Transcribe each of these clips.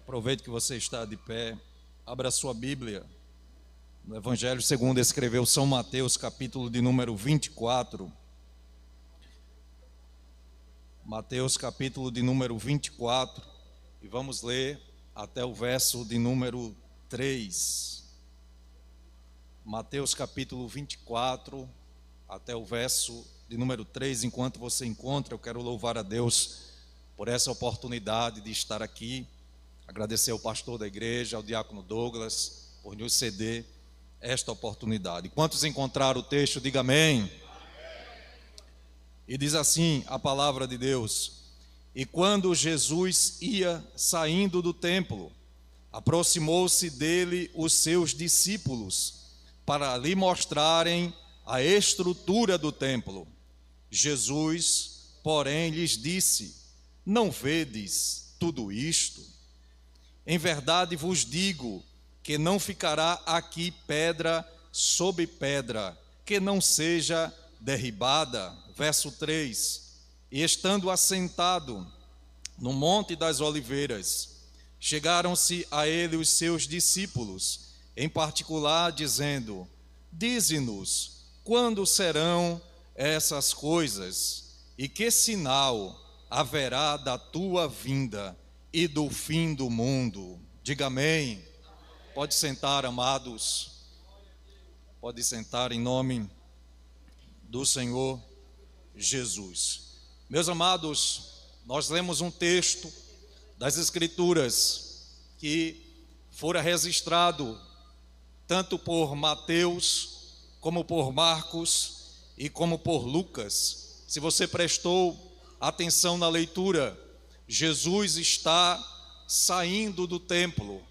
Aproveite que você está de pé, abra sua Bíblia no Evangelho segundo escreveu São Mateus, capítulo de número 24. Mateus, capítulo de número 24, e vamos ler até o verso de número 3. Mateus, capítulo 24, até o verso de número 3. Enquanto você encontra, eu quero louvar a Deus por essa oportunidade de estar aqui. Agradecer ao pastor da igreja, ao diácono Douglas, por nos ceder esta oportunidade. Quantos encontraram o texto, diga amém. E diz assim a palavra de Deus: E quando Jesus ia saindo do templo, aproximou-se dele os seus discípulos, para lhe mostrarem a estrutura do templo. Jesus, porém, lhes disse: Não vedes tudo isto? Em verdade vos digo que não ficará aqui pedra sobre pedra, que não seja derribada. Verso 3. E estando assentado no Monte das Oliveiras, chegaram-se a ele os seus discípulos, em particular, dizendo: Dize-nos, quando serão essas coisas? E que sinal haverá da tua vinda e do fim do mundo? Diga amém. Pode sentar, amados. Pode sentar em nome do Senhor Jesus. Meus amados, nós lemos um texto das Escrituras que fora registrado tanto por Mateus, como por Marcos e como por Lucas. Se você prestou atenção na leitura, Jesus está saindo do templo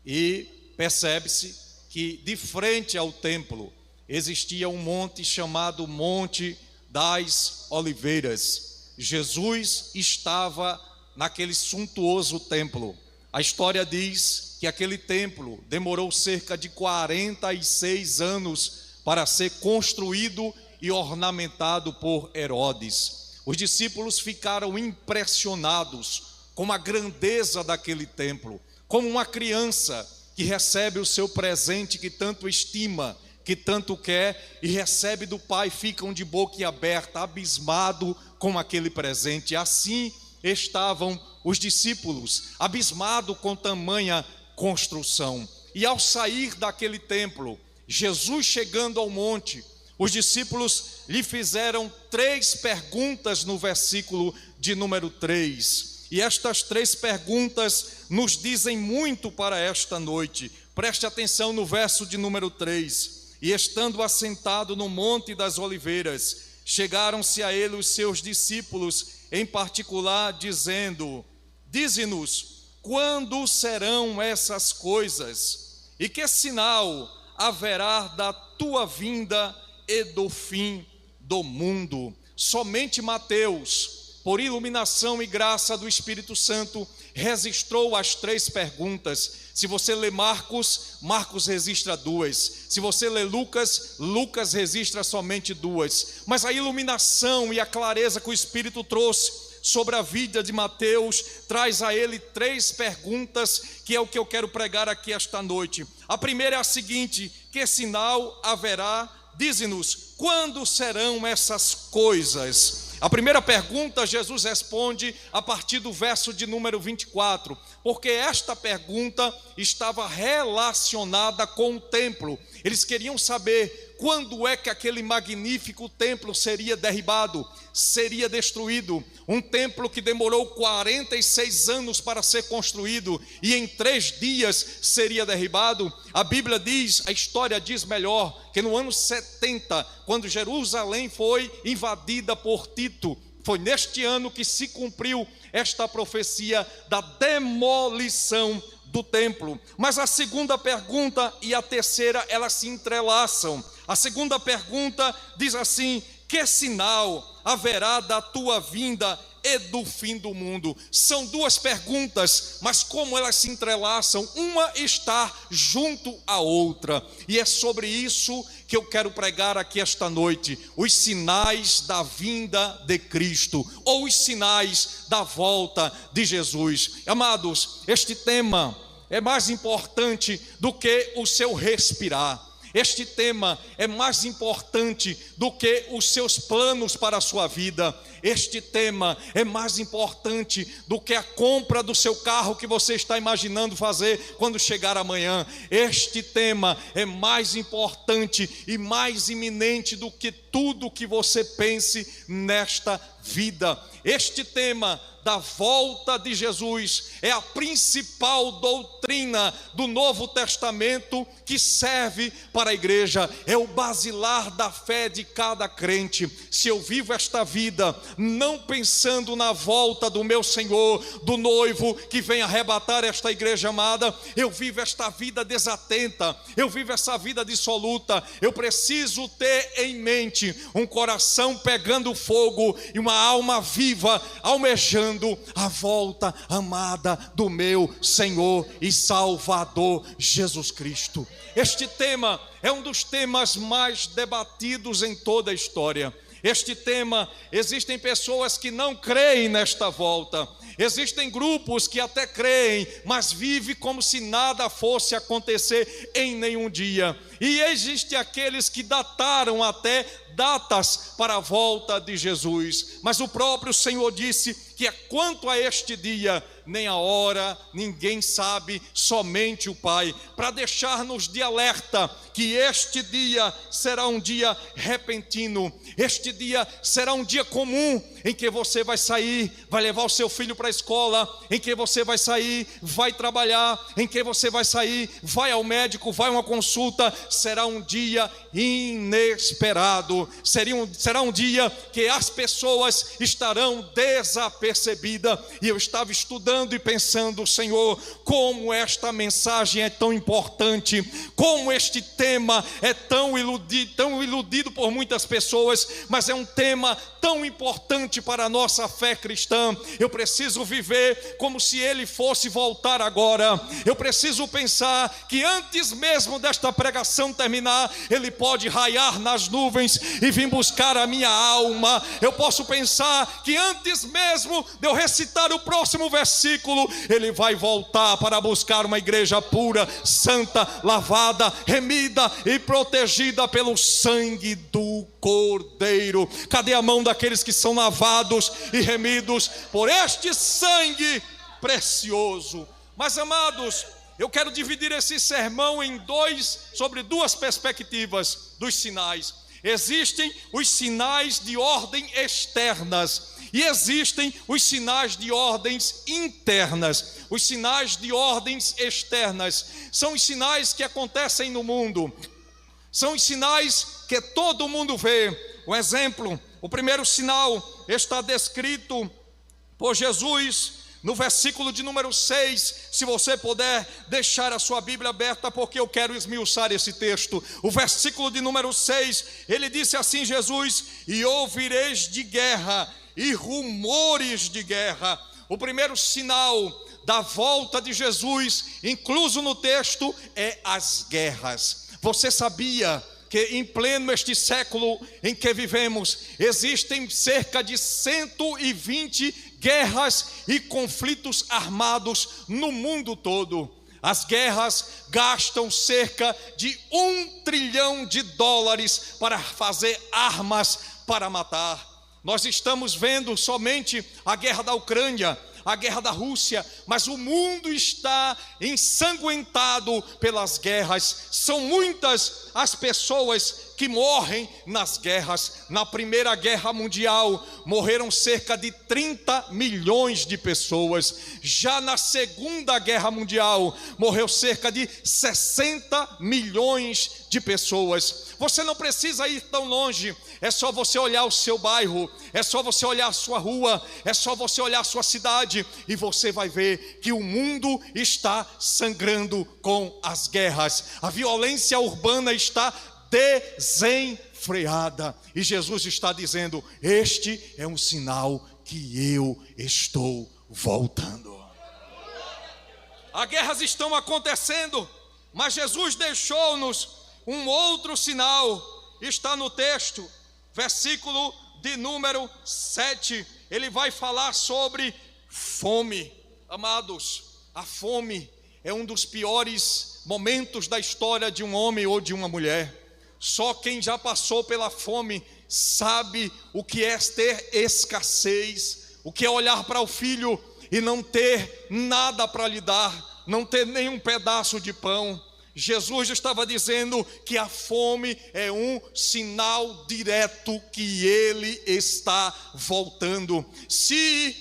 e percebe-se que de frente ao templo existia um monte chamado Monte das Oliveiras. Jesus estava naquele suntuoso templo. A história diz que aquele templo demorou cerca de 46 anos para ser construído e ornamentado por Herodes. Os discípulos ficaram impressionados com a grandeza daquele templo, como uma criança que recebe o seu presente que tanto estima, que tanto quer, e recebe do pai, ficam de boca aberta, abismado com aquele presente. Assim estavam os discípulos, abismados com tamanha construção. E ao sair daquele templo, Jesus chegando ao monte, os discípulos lhe fizeram 3 perguntas no versículo de número 3. E estas 3 perguntas nos dizem muito para esta noite. Preste atenção no verso de número 3. E estando assentado no Monte das Oliveiras, chegaram-se a ele os seus discípulos, em particular, dizendo: Dize-nos, quando serão essas coisas? E que sinal haverá da tua vinda e do fim do mundo? Somente Mateus, por iluminação e graça do Espírito Santo, registrou as 3 perguntas. Se você lê Marcos, Marcos registra 2. Se você lê Lucas, Lucas registra somente 2. Mas a iluminação e a clareza que o Espírito trouxe sobre a vida de Mateus traz a ele 3 perguntas, que é o que eu quero pregar aqui esta noite. A primeira é a seguinte: que sinal haverá? Dize-nos, quando serão essas coisas? A primeira pergunta Jesus responde a partir do verso de número 24, porque esta pergunta estava relacionada com o templo. Eles queriam saber quando é que aquele magnífico templo seria derribado, seria destruído. Um templo que demorou 46 anos para ser construído e em 3 dias seria derribado. A Bíblia diz, a história diz melhor, que no ano 70, quando Jerusalém foi invadida por Tito, foi neste ano que se cumpriu esta profecia da demolição do templo. Mas a segunda pergunta e a terceira, elas se entrelaçam. A segunda pergunta diz assim: que sinal haverá da tua vinda e do fim do mundo? São 2 perguntas, mas como elas se entrelaçam, uma está junto à outra. E é sobre isso que que eu quero pregar aqui esta noite: os sinais da vinda de Cristo, ou os sinais da volta de Jesus. Amados, este tema é mais importante do que o seu respirar. Este tema é mais importante do que os seus planos para a sua vida. Este tema é mais importante do que a compra do seu carro que você está imaginando fazer quando chegar amanhã. Este tema é mais importante e mais iminente do que tudo que você pense nesta vida. Este tema da volta de Jesus é a principal doutrina do Novo Testamento que serve para a igreja. É o basilar da fé de cada crente. Se eu vivo esta vida não pensando na volta do meu Senhor, do noivo que vem arrebatar esta igreja amada, eu vivo esta vida desatenta, eu vivo essa vida dissoluta. Eu preciso ter em mente um coração pegando fogo e uma alma viva, almejando a volta amada do meu Senhor e Salvador Jesus Cristo. Este tema é um dos temas mais debatidos em toda a história. Este tema, existem pessoas que não creem nesta volta. Existem grupos que até creem, mas vivem como se nada fosse acontecer em nenhum dia. E existem aqueles que dataram até datas para a volta de Jesus. Mas o próprio Senhor disse que quanto a este dia, nem a hora, ninguém sabe, somente o Pai, para deixar-nos de alerta que este dia será um dia repentino. Este dia será um dia comum, em que você vai sair, vai levar o seu filho para a escola, em que você vai sair, vai trabalhar, em que você vai sair, vai ao médico, vai a uma consulta. Será um dia inesperado, será um dia que as pessoas estarão desapercebidas. E eu estava estudando e pensando: Senhor, como esta mensagem é tão importante, como este tema é tão iludido por muitas pessoas, mas é um tema tão importante para a nossa fé cristã. Eu preciso viver como se ele fosse voltar agora. Eu preciso pensar que antes mesmo desta pregação terminar, ele pode raiar nas nuvens e vir buscar a minha alma. Eu posso pensar que antes mesmo de eu recitar o próximo versículo, ele vai voltar para buscar uma igreja pura, santa, lavada, remida e protegida pelo sangue do Cordeiro. Cadê a mão daqueles que são lavados e remidos por este sangue precioso? Mas, amados, eu quero dividir esse sermão sobre duas perspectivas dos sinais. Existem os sinais de ordem externas e existem os sinais de ordens internas. Os sinais de ordens externas são os sinais que acontecem no mundo. São os sinais que todo mundo vê. Um exemplo, o primeiro sinal está descrito por Jesus no versículo de número 6, se você puder deixar a sua Bíblia aberta, porque eu quero esmiuçar esse texto. O versículo de número 6, ele disse assim, Jesus: e ouvireis de guerra e rumores de guerra. O primeiro sinal da volta de Jesus, incluso no texto, é as guerras. Você sabia que em pleno este século em que vivemos, existem cerca de 120 guerras e conflitos armados no mundo todo? As guerras gastam cerca de $1 trilhão para fazer armas para matar. Nós estamos vendo somente a guerra da Ucrânia, a guerra da Rússia, mas o mundo está ensanguentado pelas guerras. São muitas as pessoas que morrem nas guerras. Na Primeira Guerra Mundial morreram cerca de 30 milhões de pessoas. Já na Segunda Guerra Mundial morreu cerca de 60 milhões de pessoas. Você não precisa ir tão longe, é só você olhar o seu bairro, é só você olhar a sua rua, é só você olhar a sua cidade, e você vai ver que o mundo está sangrando com as guerras. A violência urbana está desenfreada, e Jesus está dizendo: este é um sinal que eu estou voltando. As guerras estão acontecendo, mas Jesus deixou-nos Um outro sinal está no texto, versículo de número 7. Ele vai falar sobre fome. Amados, a fome é um dos piores momentos da história de um homem ou de uma mulher. Só quem já passou pela fome sabe o que é ter escassez, o que é olhar para o filho e não ter nada para lhe dar, não ter nenhum pedaço de pão. Jesus estava dizendo que a fome é um sinal direto que ele está voltando. Se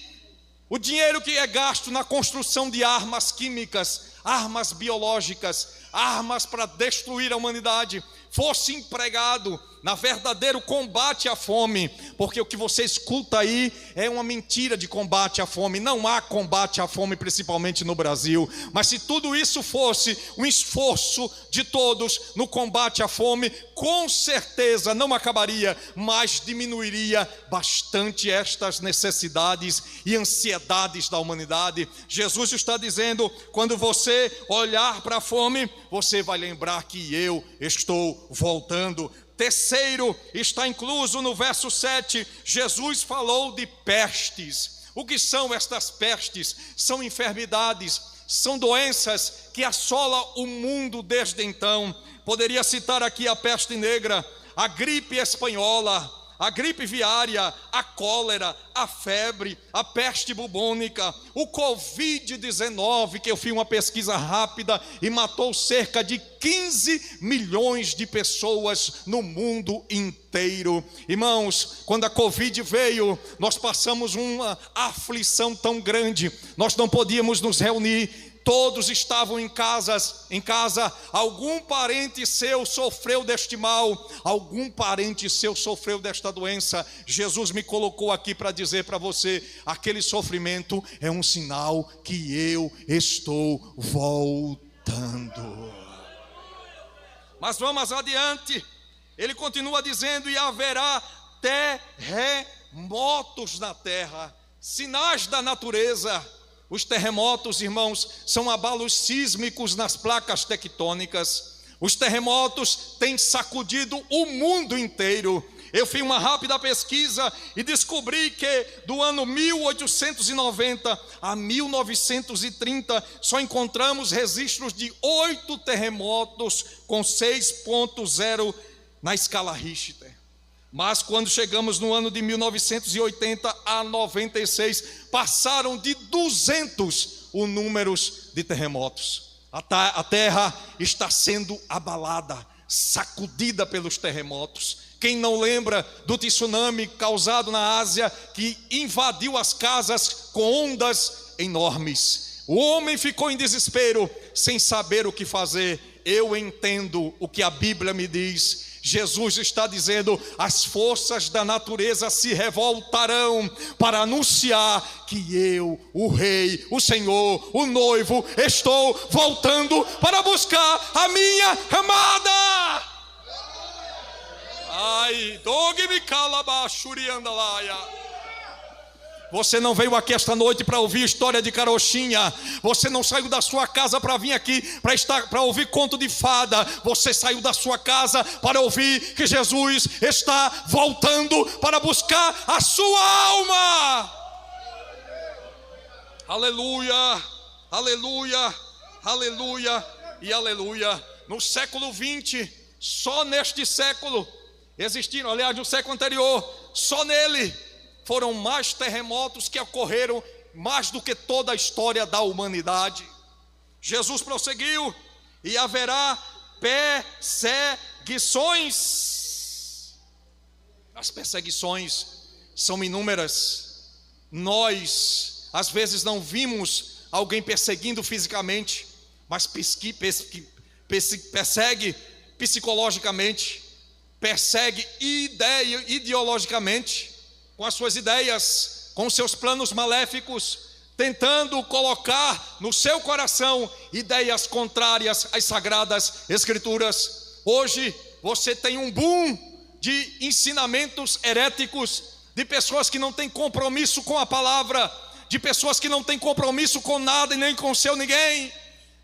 o dinheiro que é gasto na construção de armas químicas, armas biológicas, armas para destruir a humanidade, fosse empregado na verdadeiro combate à fome, porque o que você escuta aí é uma mentira de combate à fome. Não há combate à fome, principalmente no Brasil. Mas se tudo isso fosse um esforço de todos no combate à fome, com certeza não acabaria, mas diminuiria bastante estas necessidades e ansiedades da humanidade. Jesus está dizendo, quando você olhar para a fome, você vai lembrar que eu estou voltando. Terceiro, está incluso no verso 7, Jesus falou de pestes. O que são estas pestes? São enfermidades, são doenças que assolam o mundo desde então. Poderia citar aqui a peste negra, a gripe espanhola, a gripe viária, a cólera, a febre, a peste bubônica, o Covid-19, que eu fiz uma pesquisa rápida e matou cerca de 15 milhões de pessoas no mundo inteiro. Irmãos, quando a Covid veio, nós passamos uma aflição tão grande, nós não podíamos nos reunir. Todos estavam em casa, algum parente seu sofreu deste mal, algum parente seu sofreu desta doença. Jesus me colocou aqui para dizer para você, aquele sofrimento é um sinal que eu estou voltando. Mas vamos adiante, ele continua dizendo, e haverá terremotos na terra, sinais da natureza. Os terremotos, irmãos, são abalos sísmicos nas placas tectônicas. Os terremotos têm sacudido o mundo inteiro. Eu fiz uma rápida pesquisa e descobri que do ano 1890 a 1930 só encontramos registros de 8 terremotos com 6,0 na escala Richter. Mas quando chegamos no ano de 1980 a 96, passaram de 200 o número de terremotos. A terra está sendo abalada, sacudida pelos terremotos. Quem não lembra do tsunami causado na Ásia, que invadiu as casas com ondas enormes? O homem ficou em desespero, sem saber o que fazer. Eu entendo o que a Bíblia me diz. Jesus está dizendo, as forças da natureza se revoltarão para anunciar que eu, o Rei, o Senhor, o noivo, estou voltando para buscar a minha amada. Ai, dog-me calabachuriandalaia. Você não veio aqui esta noite para ouvir história de carochinha. Você não saiu da sua casa para vir aqui para ouvir conto de fada. Você saiu da sua casa para ouvir que Jesus está voltando para buscar a sua alma. Aleluia, aleluia, aleluia e aleluia. No século 20, só neste século existiram, aliás, no século anterior, só nele foram mais terremotos que ocorreram, mais do que toda a história da humanidade. Jesus prosseguiu, e haverá perseguições. As perseguições são inúmeras. Nós, às vezes, não vimos alguém perseguindo fisicamente, mas persegue psicologicamente, persegue ideologicamente, com as suas ideias, com os seus planos maléficos, tentando colocar no seu coração ideias contrárias às sagradas escrituras. Hoje você tem um boom de ensinamentos heréticos, de pessoas que não têm compromisso com a palavra, de pessoas que não têm compromisso com nada e nem com seu ninguém.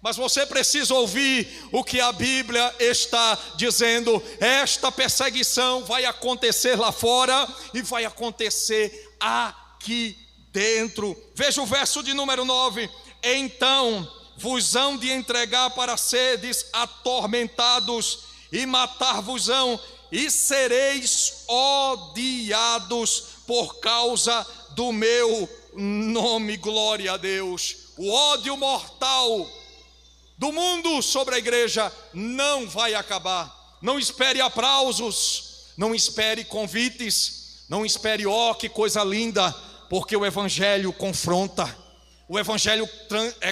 Mas você precisa ouvir o que a Bíblia está dizendo. Esta perseguição vai acontecer lá fora e vai acontecer aqui dentro. Veja o verso de número 9. Então vos hão de entregar para seres atormentados e matar-vos-ão, e sereis odiados por causa do meu nome. Glória a Deus. O ódio mortal do mundo sobre a igreja não vai acabar. Não espere aplausos, não espere convites, não espere, que coisa linda, porque o evangelho confronta. O evangelho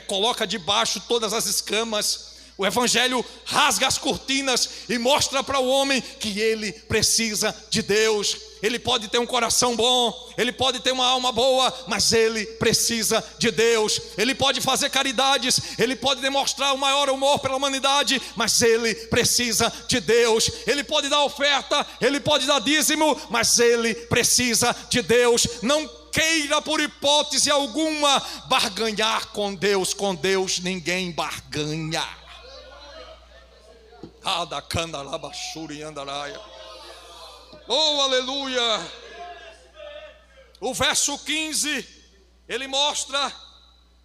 coloca debaixo todas as escamas. O evangelho rasga as cortinas e mostra para o homem que ele precisa de Deus. Ele pode ter um coração bom, ele pode ter uma alma boa, mas ele precisa de Deus. Ele pode fazer caridades, ele pode demonstrar o maior amor pela humanidade, mas ele precisa de Deus. Ele pode dar oferta, ele pode dar dízimo, mas ele precisa de Deus. Não queira por hipótese alguma barganhar com Deus. Com Deus ninguém barganha. Oh, aleluia. O verso 15, ele mostra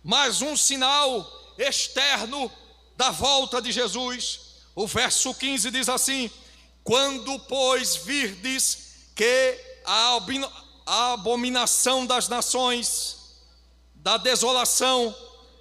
mais um sinal externo da volta de Jesus. O verso 15 diz assim: quando, pois, virdes que a abominação das nações, da desolação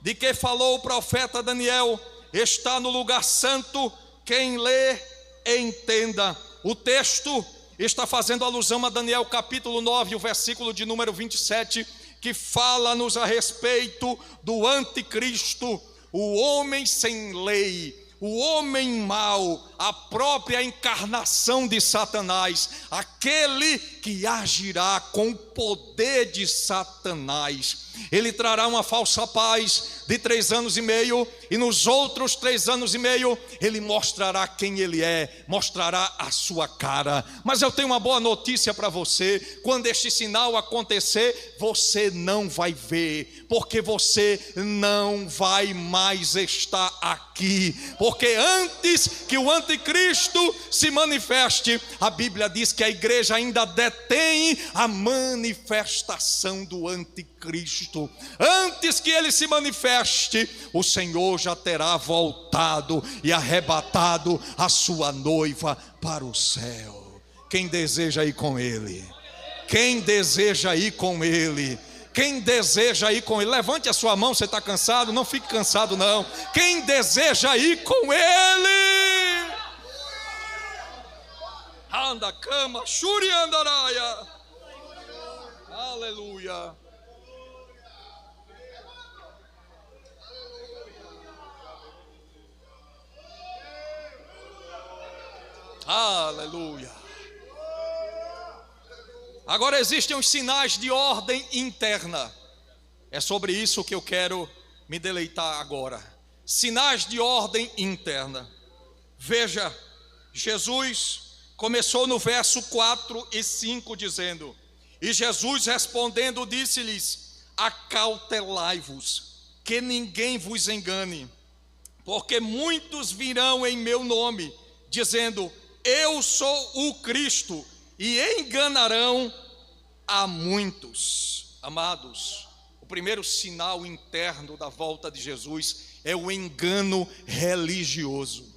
de que falou o profeta Daniel, está no lugar santo, quem lê, entenda. O texto está fazendo alusão a Daniel capítulo 9, o versículo de número 27, que fala-nos a respeito do anticristo, o homem sem lei, o homem mau, a própria encarnação de Satanás, aquele que agirá com o poder de Satanás. Ele trará uma falsa paz de 3 anos e meio, e nos outros 3 anos e meio ele mostrará quem ele é, mostrará a sua cara. Mas eu tenho uma boa notícia para você: quando este sinal acontecer, você não vai ver, porque você não vai mais estar aqui. Porque antes que o anticristo se manifeste, a Bíblia diz que a igreja ainda detém a manifestação do anticristo. Antes que ele se manifeste, o Senhor já terá voltado e arrebatado a sua noiva para o céu. Quem deseja ir com ele? Quem deseja ir com ele? Quem deseja ir com ele? Levante a sua mão. Você está cansado? Não fique cansado não. Quem deseja ir com ele? Anda cama, shuri andaraia. Aleluia. Aleluia. Agora existem os sinais de ordem interna. É sobre isso que eu quero me deleitar agora. Sinais de ordem interna. Veja, Jesus começou no verso 4 e 5 dizendo: e Jesus respondendo disse-lhes: acautelai-vos, que ninguém vos engane, porque muitos virão em meu nome, dizendo: eu sou o Cristo, e enganarão a muitos. Amados, o primeiro sinal interno da volta de Jesus é o engano religioso.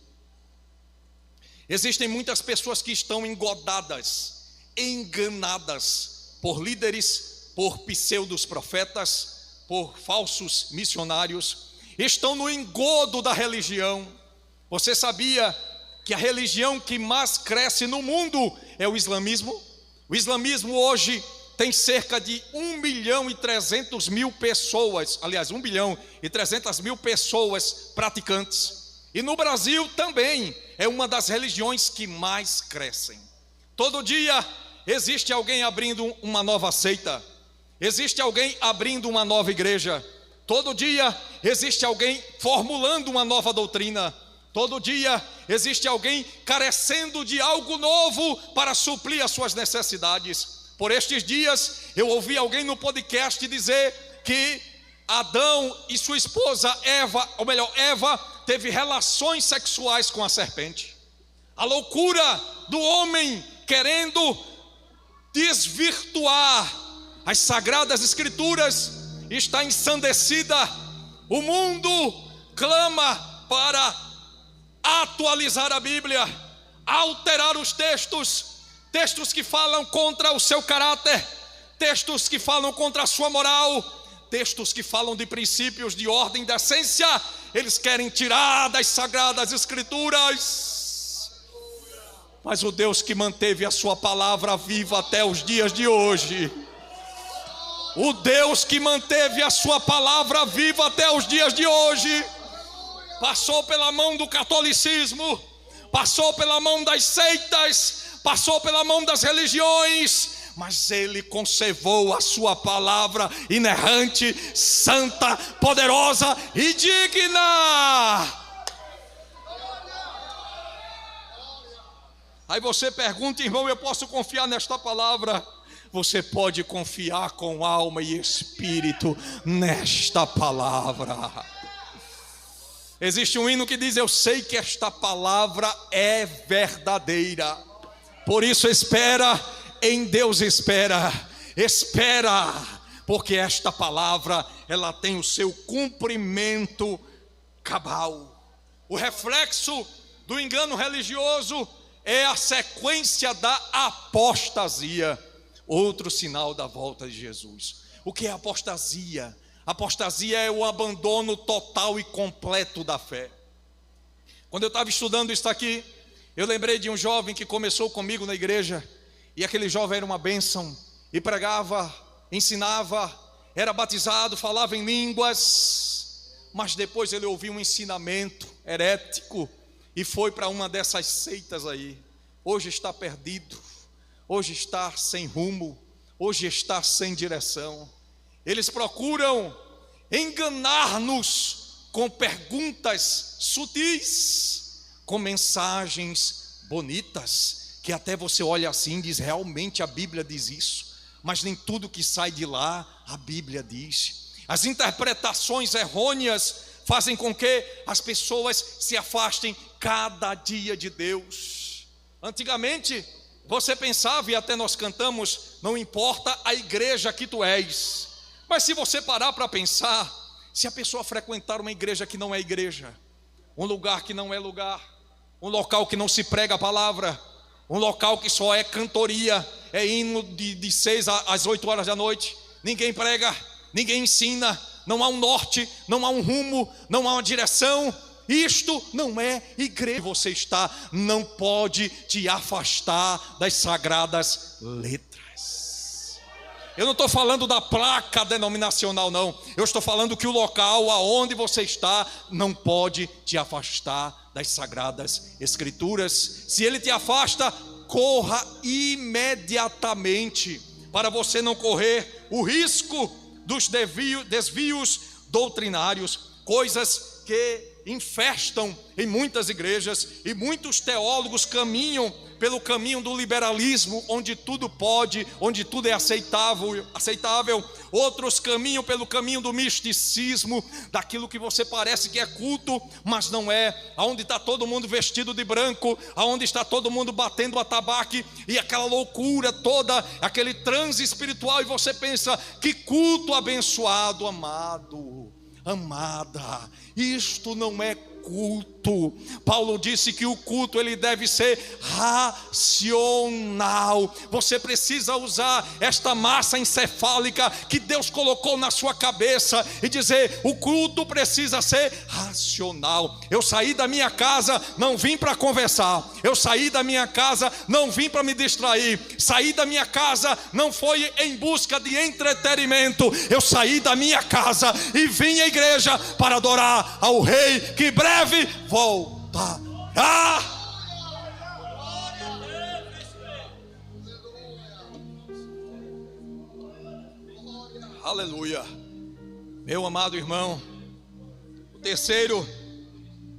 Existem muitas pessoas que estão engodadas, enganadas por líderes, por pseudos profetas, por falsos missionários. Estão no engodo da religião. Você sabia que a religião que mais cresce no mundo é o islamismo? O islamismo hoje tem cerca de 1.300.000 pessoas, aliás, 1.300.000 pessoas praticantes. E no Brasil também é uma das religiões que mais crescem. Todo dia existe alguém abrindo uma nova seita, existe alguém abrindo uma nova igreja, todo dia existe alguém formulando uma nova doutrina, todo dia existe alguém carecendo de algo novo para suprir as suas necessidades. Por estes dias eu ouvi alguém no podcast dizer que Adão e sua esposa Eva, ou melhor, Eva teve relações sexuais com a serpente. A loucura do homem querendo desvirtuar as sagradas escrituras está ensandecida. O mundo clama para atualizar a Bíblia, alterar os textos que falam contra o seu caráter, textos que falam contra a sua moral, textos que falam de princípios de ordem, da essência. Eles querem tirar das sagradas escrituras. Mas o Deus que manteve a sua palavra viva até os dias de hoje, o Deus que manteve a sua palavra viva até os dias de hoje, passou pela mão do catolicismo, passou pela mão das seitas, passou pela mão das religiões, mas Ele conservou a sua palavra inerrante, santa, poderosa e digna. Aí você pergunta, irmão, eu posso confiar nesta palavra? Você pode confiar com alma e espírito nesta palavra. Existe um hino que diz: eu sei que esta palavra é verdadeira, por isso espera, em Deus espera, porque esta palavra, ela tem o seu cumprimento cabal. O reflexo do engano religioso é a sequência da apostasia, outro sinal da volta de Jesus. O que é apostasia? Apostasia é o abandono total e completo da fé. Quando eu estava estudando isso aqui, eu lembrei de um jovem que começou comigo na igreja, e aquele jovem era uma bênção, e pregava, ensinava, era batizado, falava em línguas, mas depois ele ouviu um ensinamento herético e foi para uma dessas seitas aí. Hoje está perdido, hoje está sem rumo, hoje está sem direção. Eles procuram enganar-nos com perguntas sutis, com mensagens bonitas, que até você olha assim e diz: realmente a Bíblia diz isso, mas nem tudo que sai de lá a Bíblia diz. As interpretações errôneas fazem com que as pessoas se afastem cada dia de Deus. Antigamente você pensava, e até nós cantamos: não importa a igreja que tu és. Mas se você parar para pensar, se a pessoa frequentar uma igreja que não é igreja, um lugar que não é lugar, um local que não se prega a palavra, um local que só é cantoria, é hino de 6 às 8 horas da noite, ninguém prega, ninguém ensina, não há um norte, não há um rumo, não há uma direção, isto não é igreja. Você está, não pode te afastar das sagradas letras. Eu não estou falando da placa denominacional, não. Eu estou falando que o local aonde você está não pode te afastar das sagradas escrituras. Se ele te afasta, corra imediatamente, para você não correr o risco dos desvios doutrinários, coisas que infestam em muitas igrejas, e muitos teólogos caminham pelo caminho do liberalismo, onde tudo pode, onde tudo é aceitável. Outros caminham pelo caminho do misticismo, daquilo que você parece que é culto, mas não é, aonde está todo mundo vestido de branco, aonde está todo mundo batendo atabaque, e aquela loucura toda, aquele transe espiritual, e você pensa: que culto abençoado, amado, amada, isto não é culto. Paulo disse que o culto ele deve ser racional. Você precisa usar esta massa encefálica que Deus colocou na sua cabeça e dizer: o culto precisa ser racional. Eu saí da minha casa, não vim para conversar. Eu saí da minha casa, não vim para me distrair. Saí da minha casa, não foi em busca de entretenimento. Eu saí da minha casa e vim à igreja para adorar ao Rei que breve voltará. Aleluia. Meu amado irmão, o terceiro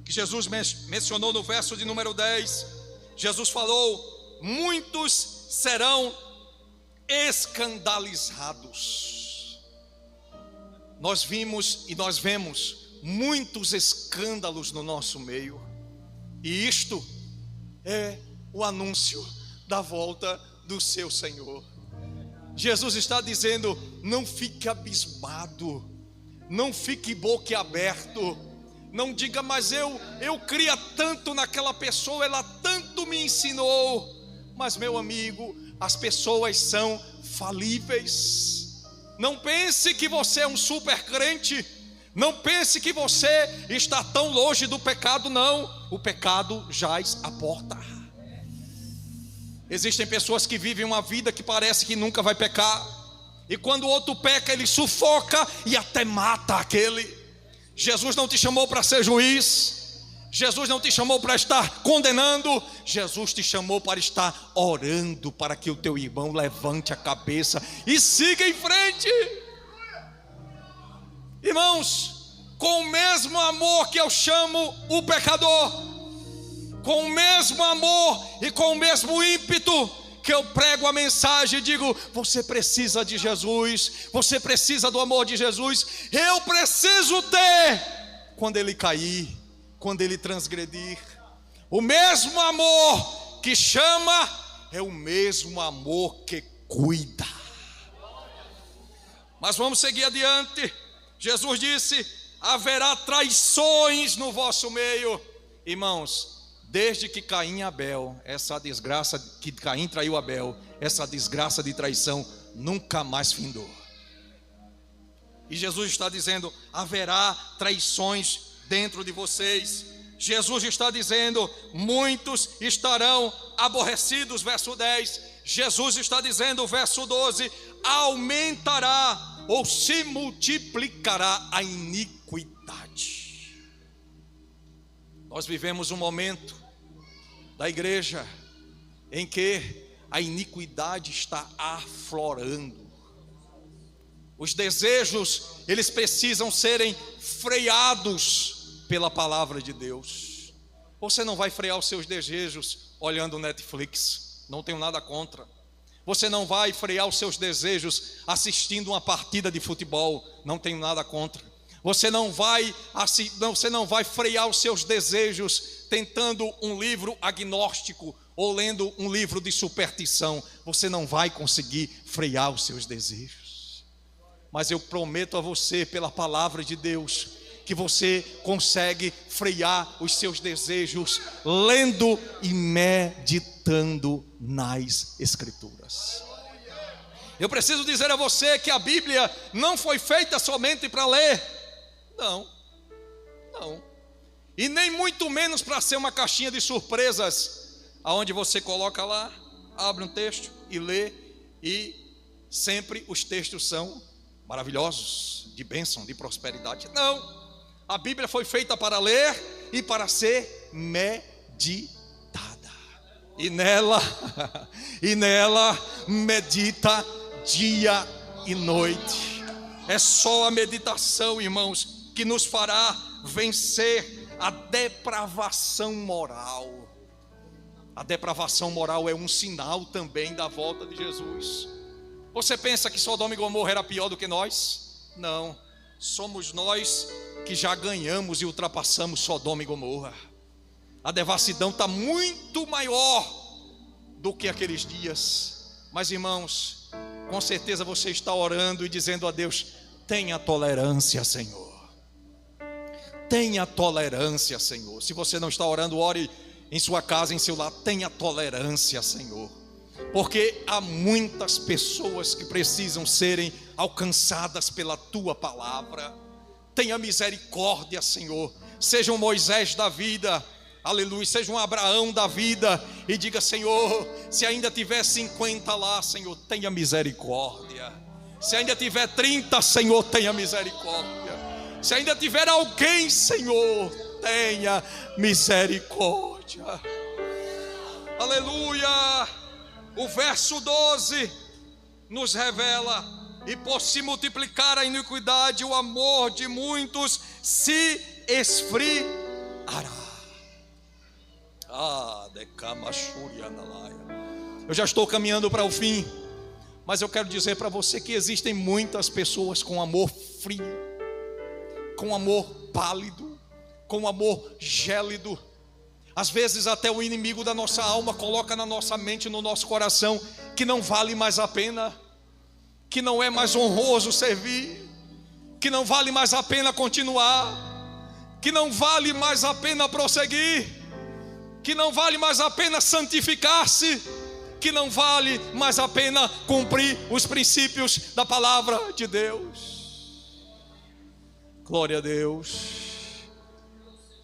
que Jesus mencionou no verso de número 10, Jesus falou: muitos serão escandalizados. nós vimos e nós vemos muitos escândalos no nosso meio, e isto é o anúncio da volta do seu Senhor. Jesus está dizendo: não fique abismado, não fique boquiaberto, não diga, mas eu cria tanto naquela pessoa, ela tanto me ensinou. Mas, meu amigo, as pessoas são falíveis. Não pense que você é um super crente, não pense que você está tão longe do pecado, não. O pecado jaz à porta. Existem pessoas que vivem uma vida que parece que nunca vai pecar, e quando o outro peca, ele sufoca e até mata aquele. Jesus não te chamou para ser juiz, Jesus não te chamou para estar condenando, Jesus te chamou para estar orando, para que o teu irmão levante a cabeça e siga em frente. Irmãos, com o mesmo amor que eu chamo o pecador, com o mesmo amor e com o mesmo ímpeto que eu prego a mensagem e digo: você precisa de Jesus, você precisa do amor de Jesus, eu preciso ter, quando ele cair, quando ele transgredir. O mesmo amor que chama é o mesmo amor que cuida. Mas vamos seguir adiante. Jesus disse: haverá traições no vosso meio. Irmãos, desde que Caim e Abel, essa desgraça que Caim traiu Abel, essa desgraça de traição nunca mais findou. E Jesus está dizendo: haverá traições dentro de vocês. Jesus está dizendo: muitos estarão aborrecidos, verso 10. Jesus está dizendo, verso 12: aumentará ou se multiplicará a iniquidade. Nós vivemos um momento da igreja em que a iniquidade está aflorando. Os desejos, eles precisam serem freados pela palavra de Deus. Você não vai frear os seus desejos olhando Netflix, não tenho nada contra. Você não vai frear os seus desejos assistindo uma partida de futebol, não tenho nada contra. Você não vai frear os seus desejos tentando um livro agnóstico ou lendo um livro de superstição. Você não vai conseguir frear os seus desejos. Mas eu prometo a você, pela palavra de Deus, que você consegue frear os seus desejos lendo e meditando nas Escrituras. Eu preciso dizer a você que a Bíblia não foi feita somente para ler. Não. E nem muito menos para ser uma caixinha de surpresas, aonde você coloca lá, abre um texto e lê, e sempre os textos são maravilhosos, de bênção, de prosperidade. Não. A Bíblia foi feita para ler e para ser meditada. E nela medita dia e noite. É só a meditação, irmãos, que nos fará vencer a depravação moral. A depravação moral é um sinal também da volta de Jesus. Você pensa que Sodoma e Gomorra era pior do que nós? Não, somos nós que já ganhamos e ultrapassamos Sodoma e Gomorra. A devassidão está muito maior do que aqueles dias. Mas, irmãos, com certeza você está orando e dizendo a Deus: tenha tolerância, Senhor. Tenha tolerância, Senhor. Se você não está orando, ore em sua casa, em seu lar. Tenha tolerância, Senhor. Porque há muitas pessoas que precisam serem alcançadas pela tua palavra. Tenha misericórdia, Senhor. Seja um Moisés da vida, aleluia, seja um Abraão da vida, e diga: Senhor, se ainda tiver 50 lá, Senhor, tenha misericórdia. Se ainda tiver 30, Senhor, tenha misericórdia. Se ainda tiver alguém, Senhor, tenha misericórdia. Aleluia. O verso 12 nos revela: e por se multiplicar a iniquidade, o amor de muitos se esfriará. Eu já estou caminhando para o fim, Mas eu quero dizer para você que existem muitas pessoas com amor frio, com amor pálido, com amor gélido. Às vezes até o inimigo da nossa alma coloca na nossa mente, no nosso coração, que não vale mais a pena, que não é mais honroso servir, que não vale mais a pena continuar, que não vale mais a pena prosseguir, que não vale mais a pena santificar-se, que não vale mais a pena cumprir os princípios da palavra de Deus. Glória a Deus.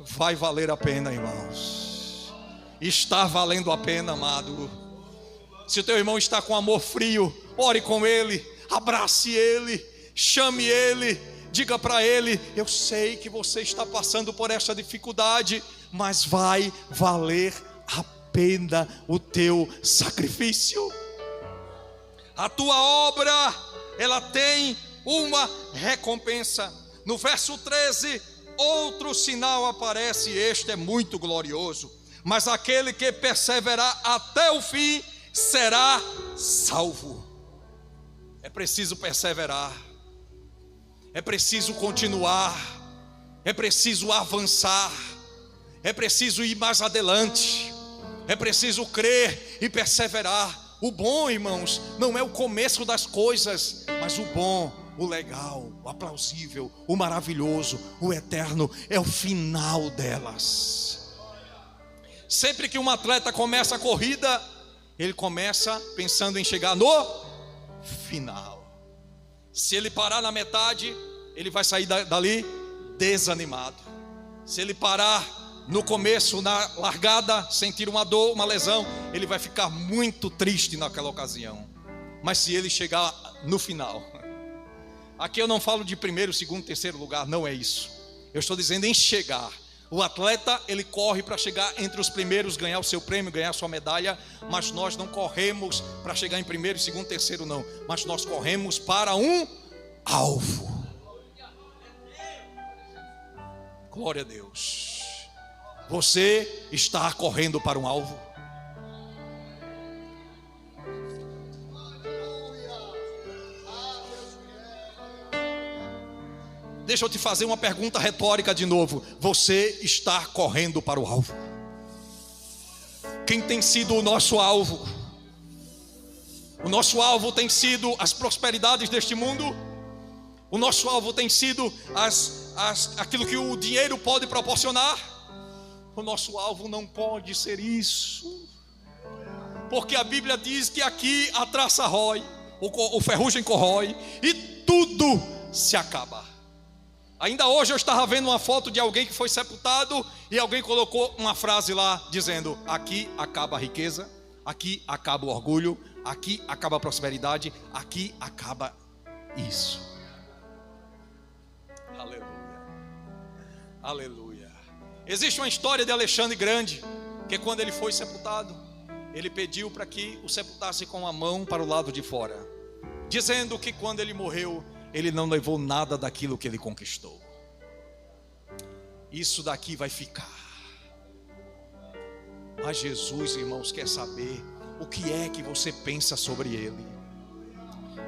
Vai valer a pena, irmãos. Está valendo a pena, amado. Se o teu irmão está com amor frio, ore com ele, abrace ele, chame ele, diga para ele: eu sei que você está passando por essa dificuldade, mas vai valer a pena o teu sacrifício. A tua obra, ela tem uma recompensa. No verso 13, outro sinal aparece, este é muito glorioso: mas aquele que perseverar até o fim será salvo. É preciso perseverar, é preciso continuar, é preciso avançar, é preciso ir mais adiante, é preciso crer e perseverar. O bom, irmãos, não é o começo das coisas, mas o bom, o legal, o aplausível, o maravilhoso, o eterno é o final delas. Sempre que um atleta começa a corrida, ele começa pensando em chegar no final. Se ele parar na metade, ele vai sair dali desanimado. Se ele parar no começo, na largada, sentir uma dor, uma lesão, ele vai ficar muito triste naquela ocasião. Mas se ele chegar no final, aqui eu não falo de primeiro, segundo, terceiro lugar, não é isso. Eu estou dizendo em chegar. O atleta, ele corre para chegar entre os primeiros, ganhar o seu prêmio, ganhar a sua medalha. Mas nós não corremos para chegar em primeiro, segundo, terceiro, não. Mas nós corremos para um alvo. Glória a Deus. Você está correndo para um alvo? Deixa eu te fazer uma pergunta retórica de novo. Você está correndo para o alvo? Quem tem sido o nosso alvo? O nosso alvo tem sido as prosperidades deste mundo? O nosso alvo tem sido aquilo que o dinheiro pode proporcionar? O nosso alvo não pode ser isso, porque a Bíblia diz que aqui a traça rói, o ferrugem corrói e tudo se acaba. Ainda hoje eu estava vendo uma foto de alguém que foi sepultado e alguém colocou uma frase lá dizendo: aqui acaba a riqueza, aqui acaba o orgulho, aqui acaba a prosperidade, aqui acaba isso. Aleluia, aleluia. Existe uma história de Alexandre Grande, que quando ele foi sepultado, ele pediu para que o sepultasse com a mão para o lado de fora, dizendo que quando ele morreu, ele não levou nada daquilo que ele conquistou. Isso daqui vai ficar. Mas Jesus, irmãos, quer saber o que é que você pensa sobre ele.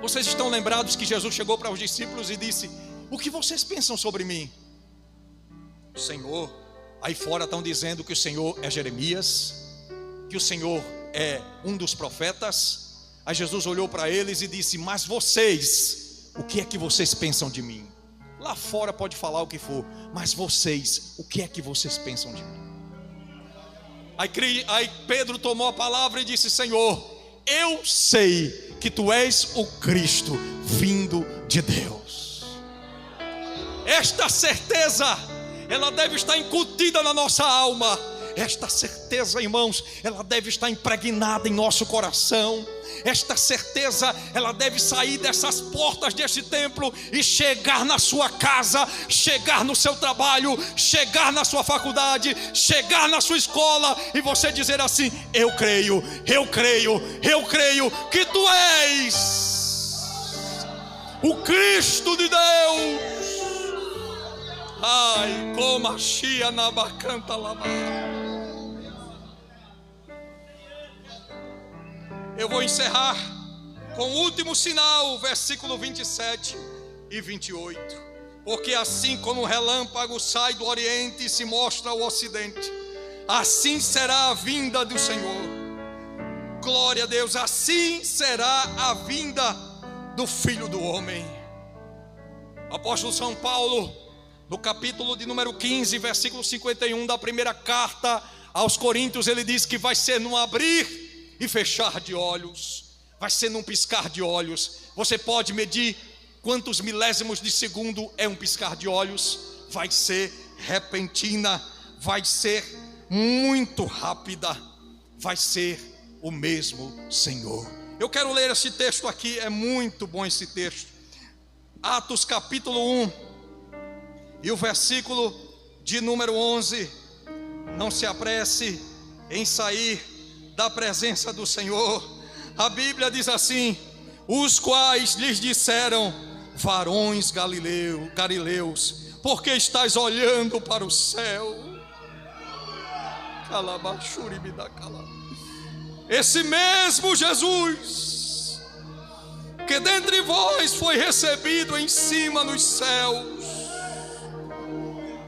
Vocês estão lembrados que Jesus chegou para os discípulos e disse: o que vocês pensam sobre mim? Senhor, aí fora estão dizendo que o Senhor é Jeremias, que o Senhor é um dos profetas. Aí Jesus olhou para eles e disse: mas vocês, o que é que vocês pensam de mim? Lá fora pode falar o que for, mas vocês, o que é que vocês pensam de mim? Aí Pedro tomou a palavra e disse: Senhor, eu sei que tu és o Cristo vindo de Deus. Esta certeza, ela deve estar incutida na nossa alma. Esta certeza, irmãos, ela deve estar impregnada em nosso coração. Esta certeza, ela deve sair dessas portas deste templo e chegar na sua casa, chegar no seu trabalho, chegar na sua faculdade, chegar na sua escola, e você dizer assim: eu creio que tu és o Cristo de Deus. Ai, como a chia na bacanta lavar. Eu vou encerrar com o último sinal, versículo 27 e 28. Porque assim como um relâmpago sai do oriente e se mostra ao ocidente, assim será a vinda do Senhor. Glória a Deus, assim será a vinda do Filho do Homem. O apóstolo São Paulo, no capítulo de número 15, versículo 51 da primeira carta aos Coríntios, ele diz que vai ser num abrir e fechar de olhos, vai ser num piscar de olhos. Você pode medir quantos milésimos de segundo é um piscar de olhos? Vai ser repentina, vai ser muito rápida, vai ser o mesmo Senhor. Eu quero ler esse texto aqui, é muito bom esse texto. Atos capítulo 1 e o versículo de número 11. Não se apresse em sair da presença do Senhor. A Bíblia diz assim: os quais lhes disseram: varões galileus, por que estáis olhando para o céu? Esse mesmo Jesus, que dentre vós foi recebido em cima nos céus,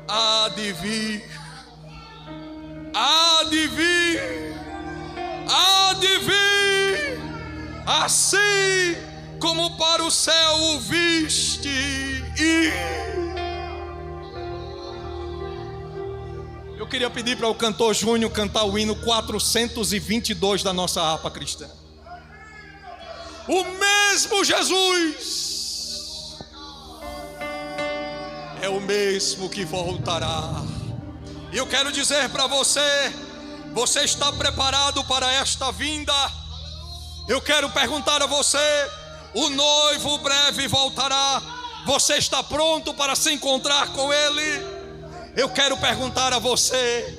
há de vir, assim como para o céu o viste ir. Eu queria pedir para o cantor Júnior cantar o hino 422 da nossa harpa cristã. O mesmo Jesus é o mesmo que voltará. E eu quero dizer para você: você está preparado para esta vinda? Eu quero perguntar a você: o noivo breve voltará. Você está pronto para se encontrar com ele? Eu quero perguntar a você: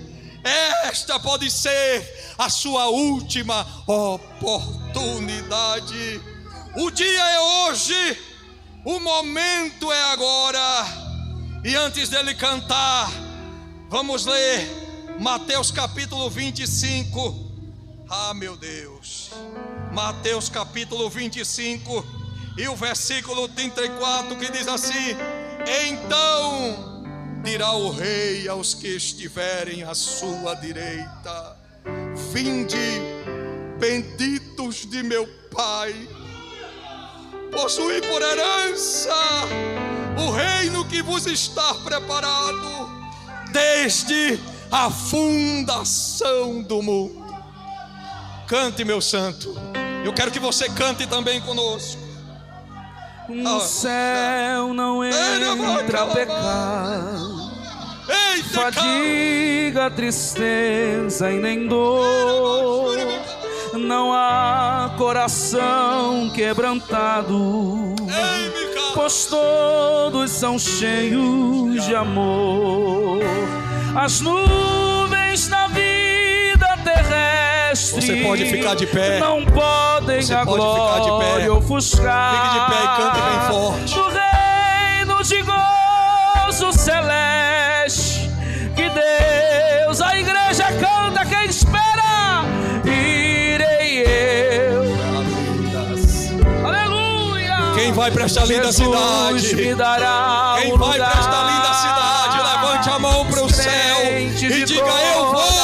esta pode ser a sua última oportunidade. O dia é hoje, o momento é agora. E antes dele cantar, vamos ler Mateus capítulo 25. Ah, meu Deus. Mateus capítulo 25 e o versículo 34, que diz assim: então dirá o rei aos que estiverem à sua direita: vinde, benditos de meu Pai, possuí por herança o reino que vos está preparado desde a fundação do mundo. Cante, meu santo. Eu quero que você cante também conosco. No céu não entra pecado, fadiga, tristeza e nem dor. Não há coração quebrantado, pois todos são cheios de amor. As nuvens da vida terrestre, você pode ficar de pé, não podem a glória ofuscar. Fique de pé e cante bem forte. No reino de gozo celeste, que Deus, a igreja canta, quem espera, irei eu. Aleluia. Quem vai para esta linda cidade? Me dará quem um vai para esta linda cidade? Levante a mão para o céu e diga: eu vou.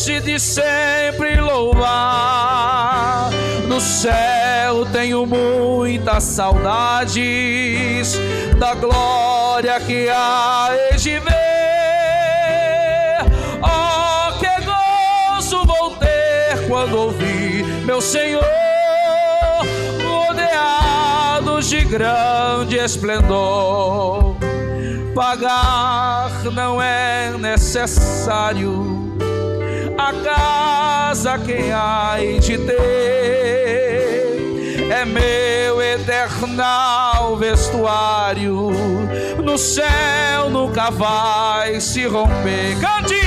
E de sempre louvar. No céu tenho muitas saudades da glória que há de ver. Oh, que gozo vou ter quando ouvir meu Senhor rodeados de grande esplendor. Pagar não é necessário, a casa quem há de ter é meu eternal vestuário. No céu nunca vai se romper. Cante!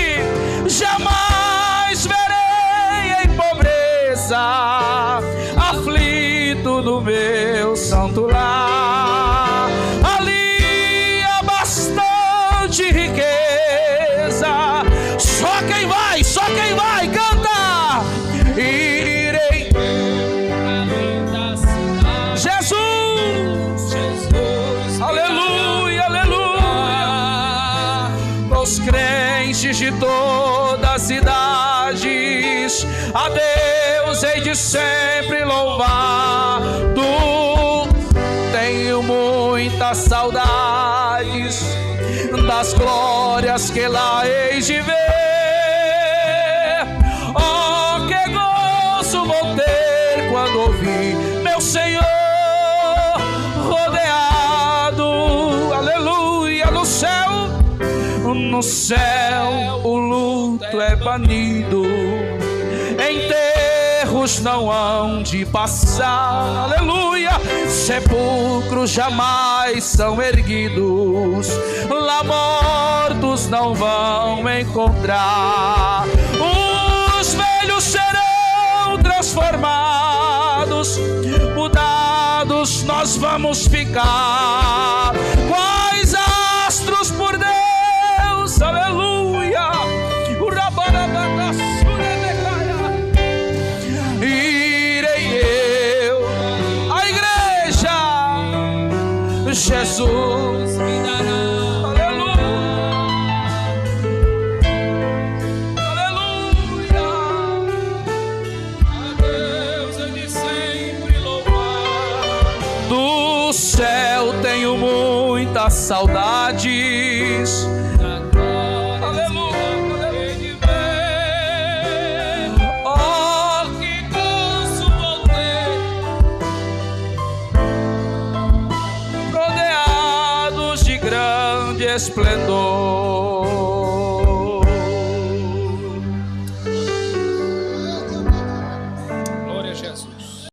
Jamais verei em pobreza, aflito no meu santo lar. Ali há bastante riqueza. Só quem vai, canta! aos crentes de todas as idades, a Deus hei de sempre louvar. Tenho muitas saudades das glórias que lá hei de ver. Oh, que gozo vou ter quando ouvir meu Senhor rodeado, aleluia, no céu. No céu o luto é banido, enterros não hão de passar, aleluia. Sepulcros jamais são erguidos, lá mortos não vão encontrar. Os velhos serão transformados, mudados nós vamos ficar. Quais astros por Deus, aleluia. Irei eu, a igreja, Jesus me dará, aleluia, aleluia. A Deus eu de sempre louvar. Do céu tenho muitas saudades, esplendor.